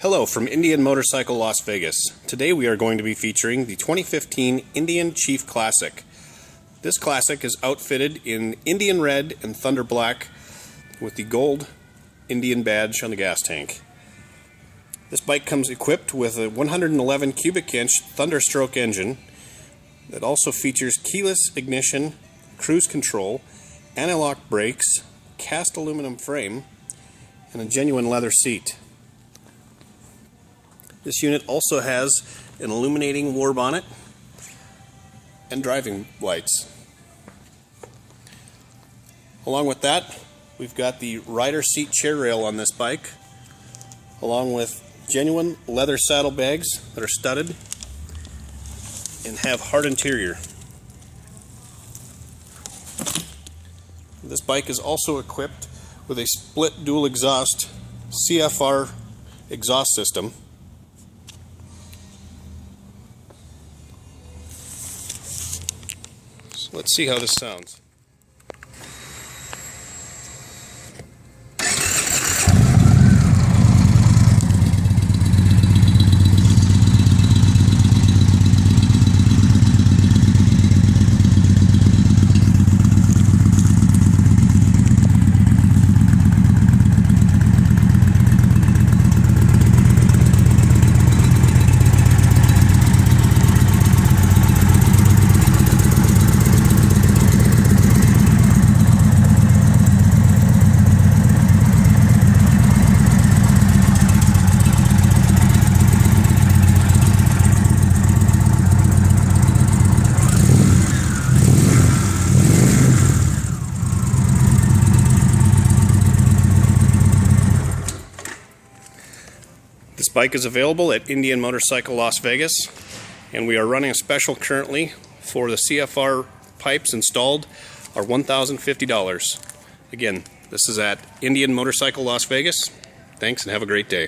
Hello from Indian Motorcycle Las Vegas. Today we are going to be featuring the 2015 Indian Chief Classic. This Classic is outfitted in Indian Red and Thunder Black with the gold Indian badge on the gas tank. This bike comes equipped with a 111 cubic inch Thunderstroke engine that also features keyless ignition, cruise control, anti-lock brakes, cast aluminum frame, and a genuine leather seat. This unit also has an illuminating war bonnet and driving lights. Along with that, we've got the rider seat chair rail on this bike, along with genuine leather saddlebags that are studded and have hard interior. This bike is also equipped with a split dual exhaust CFR exhaust system. So let's see how this sounds. This bike is available at Indian Motorcycle Las Vegas, and we are running a special currently for the CFR pipes installed are $1,050. Again, this is at Indian Motorcycle Las Vegas. Thanks and have a great day.